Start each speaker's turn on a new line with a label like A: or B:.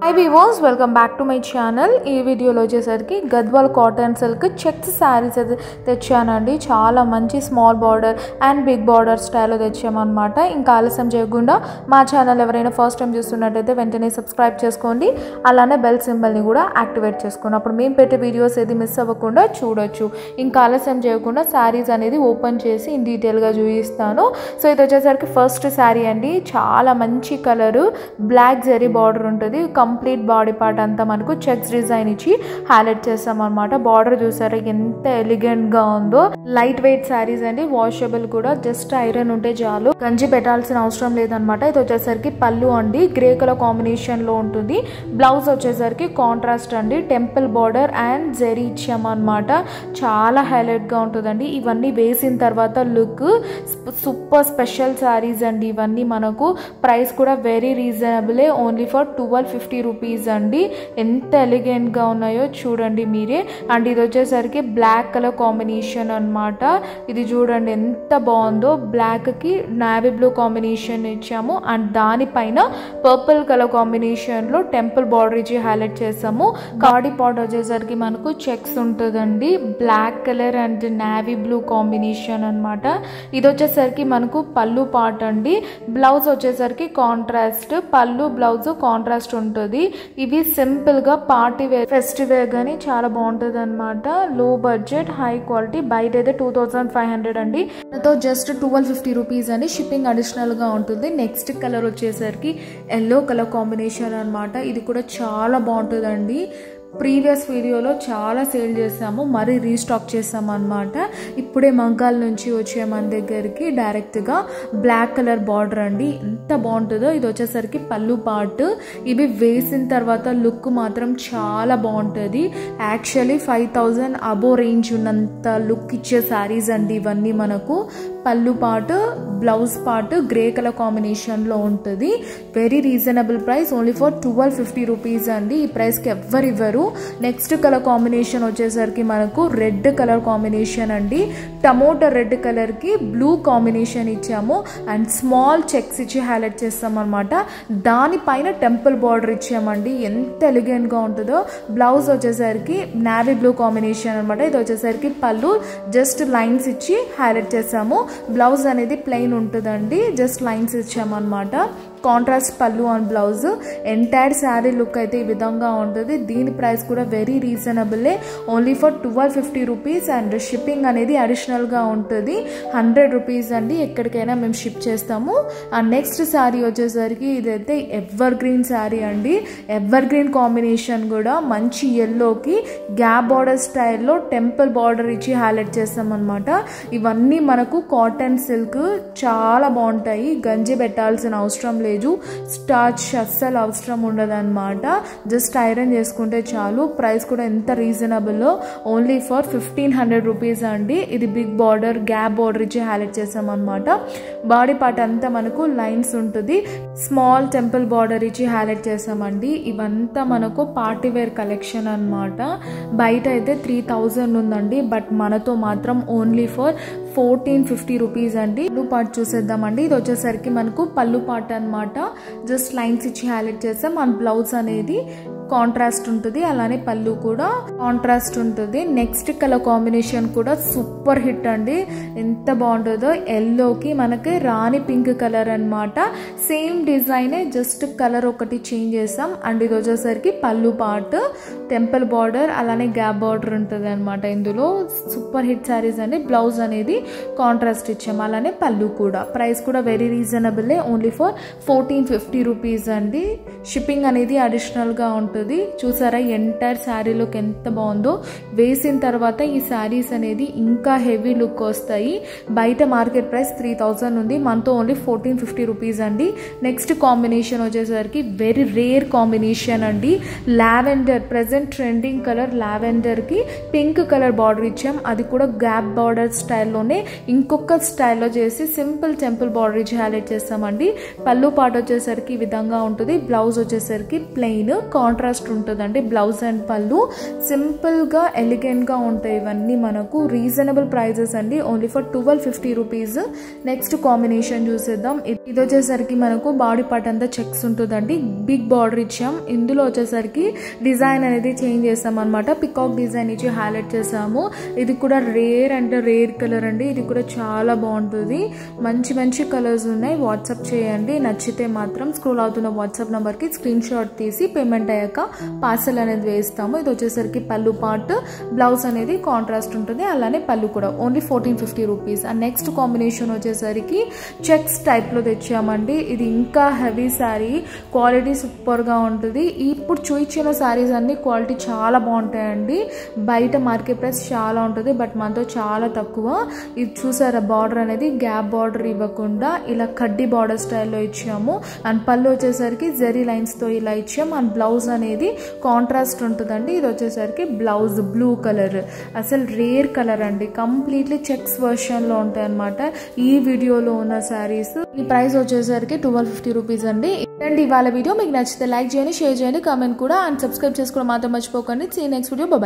A: Hi viewers, welcome back to my channel. ఈ వీడియోలో వచ్చేసరికి Gadwal cotton silk checks saris అయితే తెచ్చానండి. చాలా మంచి small border and big border స్టైల్లో తెచ్చామన్నమాట. ఇంకా ఆలస్యం చేయకుండా మా ఛానల్ ఎవరైనా ఫస్ట్ టైం చూస్తున్నట్టయితే వెంటనే సబ్స్క్రైబ్ చేసుకోండి. అలానే బెల్ సింబల్ని కూడా యాక్టివేట్ చేసుకోండి. అప్పుడు మేము పెట్టే వీడియోస్ ఏది మిస్ అవ్వకుండా చూడొచ్చు. ఇంకా ఆలస్యం చేయకుండా శారీస్ అనేది ఓపెన్ చేసి ఇన్ డీటెయిల్గా చూపిస్తాను. సో ఇది వచ్చేసరికి ఫస్ట్ శారీ అండి. చాలా మంచి కలరు, బ్లాక్ జరీ బార్డర్ ఉంటుంది. కంప్లీట్ బాడీ పార్ట్ అంతా మనకు చెక్స్ డిజైన్ ఇచ్చి హైలైట్ చేస్తాం అనమాట. బార్డర్ చూసారా ఎంత ఎలిగెంట్ గా ఉందో. లైట్ వెయిట్ శారీస్ అండి, వాషబుల్ కూడా, జస్ట్ ఐరన్ ఉంటే చాలు, గంజి పెట్టాల్సిన అవసరం లేదనమాట. ఇది వచ్చేసరికి పళ్ళు అండి, గ్రే కలర్ కాంబినేషన్ లో ఉంటుంది. బ్లౌజ్ వచ్చేసరికి కాంట్రాస్ట్ అండి, టెంపుల్ బార్డర్ అండ్ జరీ ఇచ్చామన్నమాట. చాలా హైలైట్ గా ఉంటుందండి. ఇవన్నీ వేసిన తర్వాత లుక్ సూపర్ స్పెషల్ శారీస్ అండి. ఇవన్నీ మనకు ప్రైస్ కూడా very reasonable, only for 1250 rupees అండి. ఎంత ఎలిగెంట్ గా ఉన్నాయో చూడండి మీరే. అండ్ ఇది వచ్చేసరికి బ్లాక్ కలర్ కాంబినేషన్ అనమాట. ఇది చూడండి ఎంత బాగుందో. బ్లాక్ కి నావీ బ్లూ కాంబినేషన్ ఇచ్చాము అండ్ దానిపైన పర్పుల్ కలర్ కాంబినేషన్ లో టెంపుల్ బార్డర్ ఇచ్చి హైలైట్ చేసాము. బాడీ పార్ట్ వచ్చేసరికి మనకు చెక్స్ ఉంటుందండి, black colour and navy blue combination అనమాట. ఇది వచ్చేసరికి మనకు పళ్ళు పార్ట్ అండి. బ్లౌజ్ వచ్చేసరికి కాంట్రాస్ట్, పళ్ళు బ్లౌజ్ కాంట్రాస్ట్ ఉంటుంది. ఇవి సింపుల్ గా పార్టీ వేర్, ఫెస్టివల్ గానీ చాలా బాగుంటుంది అనమాట. లో బడ్జెట్, హై క్వాలిటీ. బయట అయితే 2500 అండి, జస్ట్ 1250 రూపీస్ అని. షిప్పింగ్ అడిషనల్ గా ఉంటుంది. నెక్స్ట్ కలర్ వచ్చేసరికి ఎల్లో కలర్ కాంబినేషన్ అనమాట. ఇది కూడా చాలా బాగుంటుందండి. ప్రీవియస్ వీడియోలో చాలా సేల్ చేసాము, మరీ రీస్టాక్ చేసాము అనమాట. ఇప్పుడే మంగాల్ నుంచి వచ్చే మన దగ్గరికి డైరెక్ట్గా బ్లాక్ కలర్ బార్డర్ అండి, ఎంత బాగుంటుందో. ఇది వచ్చేసరికి పళ్ళు పార్ట్. ఇవి వేసిన తర్వాత లుక్ మాత్రం చాలా బాగుంటుంది. యాక్చువల్లీ 5000 అబో రేంజ్ ఉన్నంత లుక్ ఇచ్చే శారీస్ అండి ఇవన్నీ. మనకు పళ్ళు part, blouse part grey colour కాంబినేషన్లో ఉంటుంది. Very reasonable price, only for 1250 rupees అండి. ఈ ప్రైస్కి ఎవ్వరు ఇవ్వరు. నెక్స్ట్ కలర్ కాంబినేషన్ వచ్చేసరికి మనకు రెడ్ కలర్ కాంబినేషన్ అండి. టమోటా రెడ్ కలర్ కి బ్లూ కాంబినేషన్ ఇచ్చాము అండ్ స్మాల్ చెక్స్ ఇచ్చి హైలైట్ చేస్తాం అనమాట. దానిపైన టెంపుల్ బార్డర్ ఇచ్చామండి. ఎంత ఎలిగెంట్ గా ఉంటుందో. బ్లౌజ్ వచ్చేసరికి నావీ బ్లూ కాంబినేషన్ అనమాట. ఇది వచ్చేసరికి పళ్ళు జస్ట్ లైన్స్ ఇచ్చి హైలైట్ చేసాము. బ్లౌజ్ అనేది ప్లెయిన్ ఉంటుందండి, జస్ట్ లైన్స్ ఇచ్చాము అనమాట. కాంట్రాస్ట్ పళ్ళు and blouse. Entire sari look అయితే ఈ విధంగా ఉంటుంది. దీని ప్రైస్ కూడా very reasonable, only for 1250 rupees and shipping అనేది అడిషనల్ గా ఉంటుంది. 100 రూపీస్ అండి, ఎక్కడికైనా మేము షిప్ చేస్తాము. అండ్ నెక్స్ట్ శారీ వచ్చేసరికి ఇదైతే ఎవర్ గ్రీన్ శారీ అండి. ఎవర్ గ్రీన్ కాంబినేషన్ కూడా మంచి ఎల్లోకి గ్యాప్ బార్డర్ స్టైల్లో టెంపుల్ బార్డర్ ఇచ్చి హైలైట్ చేస్తాం అనమాట. ఇవన్నీ మనకు కాటన్ సిల్క్, చాలా బాగుంటాయి. గంజి పెట్టాల్సిన అవసరం లేదు, స్టార్చ్ అస్సలు అవసరం ఉండదు అనమాట. జస్ట్ ఐరన్ చేసుకుంటే చాలు. ప్రైస్ కూడా ఎంత రీజనబుల్, ఓన్లీ ఫర్ 1500 రూపీస్ అండి. ఇది బిగ్ బార్డర్, గ్యాప్ బార్డర్ ఇచ్చి హైలైట్ చేసాం అనమాట. బాడీ పార్ట్ అంతా మనకు లైన్స్ ఉంటుంది, స్మాల్ టెంపుల్ బార్డర్ ఇచ్చి హైలైట్ చేసామండి. ఇవంతా మనకు పార్టీ వేర్ కలెక్షన్ అనమాట. బయట అయితే 3000 ఉందండి, బట్ మనతో మాత్రం ఓన్లీ ఫర్ 1450 రూపీస్ అండి. పళ్ళు పార్ట్ చూసేద్దామండి. ఇది వచ్చేసరికి మనకు పళ్ళు పార్ట్ అనమాట. జస్ట్ లైన్స్ ఇచ్చి హైలైట్ చేసాం. అండ్ బ్లౌజ్ అనేది కాంట్రాస్ట్ ఉంటుంది, అలానే పళ్ళు కూడా కాంట్రాస్ట్ ఉంటుంది. నెక్స్ట్ కలర్ కాంబినేషన్ కూడా సూపర్ హిట్ అండి, ఎంత బాగుంటుందో. ఎల్లోకి మనకి రాణి పింక్ కలర్ అనమాట. సేమ్ డిజైనే, జస్ట్ కలర్ ఒకటి చేంజ్ చేసాం. అండ్ ఇది వచ్చేసరికి పళ్ళు పార్ట్, టెంపుల్ బార్డర్ అలానే గ్యాప్ బార్డర్ ఉంటుంది అనమాట. ఇందులో సూపర్ హిట్ శారీస్ అండి. బ్లౌజ్ అనేది కాంట్రాస్ట్ ఇచ్చాం, అలానే పళ్ళు కూడా. ప్రైస్ కూడా very reasonable, only for 1450 rupees అండి. షిప్పింగ్ అనేది అడిషనల్ గా ఉంటుంది. చూసారా ఎంటైర్ శారీ లుక్ ఎంత బాగుందో. వేసిన తర్వాత ఈ శారీస్ అనేది ఇంకా హెవీ లుక్ వస్తాయి. బయట మార్కెట్ ప్రైస్ 3000 ఉంది, మనతో ఓన్లీ 1450 రూపీస్ అండి. నెక్స్ట్ కాంబినేషన్ వచ్చేసరికి వెరీ రేర్ కాంబినేషన్ అండి. Lavender, present trending colour lavender కి పింక్ కలర్ బార్డర్ ఇచ్చాం. అది కూడా గ్యాప్ బార్డర్ స్టైల్లోనే ఇంకొక స్టైల్లో చేసి సింపుల్ టెంపుల్ బార్డర్ ఇచ్చి హైలైట్ చేస్తామండి. పళ్ళు పార్ట్ వచ్చేసరికి ఈ విధంగా ఉంటుంది. బ్లౌజ్ వచ్చేసరికి ప్లెయిన్, కాంట్రాస్ట్ కాంట్రాస్ట్ ఉంటుందండి బ్లౌజ్ అండ్ పళ్ళు. సింపుల్గా ఎలిగెంట్గా ఉంటాయి ఇవన్నీ మనకు. రీజనబుల్ ప్రైజెస్ అండి, only for 1250 rupees. Next combination చూసేద్దాం. ఇది వచ్చేసరికి మనకు బాడీ పార్ట్ అంతా చెక్స్ ఉంటుందండి, బిగ్ బార్డర్ ఇచ్చాం. ఇందులో వచ్చేసరికి డిజైన్ అనేది చేంజ్ చేస్తాం అనమాట. పికాక్ డిజైన్ ఇచ్చి హైలైట్ చేసాము. ఇది కూడా రేర్ అంటే రేర్ కలర్ అండి, ఇది కూడా చాలా బాగుంటుంది. మంచి మంచి కలర్స్ ఉన్నాయి. వాట్సాప్ చేయండి, నచ్చితే మాత్రం స్క్రోల్ అవుతున్న వాట్సాప్ నెంబర్కి స్క్రీన్ షాట్ తీసి పేమెంట్ అయ్యాక పార్సల్ అనేది వేస్తాము. ఇది వచ్చేసరికి పళ్ళు పార్ట్, బ్లౌజ్ అనేది కాంట్రాస్ట్ ఉంటుంది, అలానే పళ్ళు కూడా only 1450 rupees. And next combination వచ్చేసరికి చెక్స్ టైప్లో తెచ్చామండి. ఇది ఇంకా హెవీ శారీ, క్వాలిటీ సూపర్గా ఉంటుంది. ఇప్పుడు చూయించిన శారీస్ అన్ని క్వాలిటీ చాలా బాగుంటాయండి. బయట మార్కెట్ ప్రైస్ చాలా ఉంటుంది, బట్ మనతో చాలా తక్కువ. ఇది చూసారా, బార్డర్ అనేది గ్యాప్ బార్డర్ ఇవ్వకుండా ఇలా కడ్డీ బార్డర్ స్టైల్లో ఇచ్చాము. అండ్ పళ్ళు వచ్చేసరికి జరీ లైన్స్తో ఇలా ఇచ్చాము. అండ్ బ్లౌజ్ అనేది కాంట్రాస్ట్ ఉంటుందండి. ఇది వచ్చేసరికి బ్లౌజ్ బ్లూ కలర్, అసలు రేర్ కలర్ అండి. కంప్లీట్లీ చెక్స్ వర్షన్లో ఉంటాయి అనమాట ఈ వీడియోలో ఉన్న శారీస్. ఈ ప్రైస్ వచ్చేసరికి 1250 రూపీస్ అండి. అండ్ ఇవాళ వీడియో మీకు నచ్చితే లైక్ చేయండి, షేర్ చేయండి, కామెంట్ కూడా, అండ్ సబ్స్క్రైబ్ చేసుకోవడం మాత్రం మర్చిపోకండి. See next video, bye.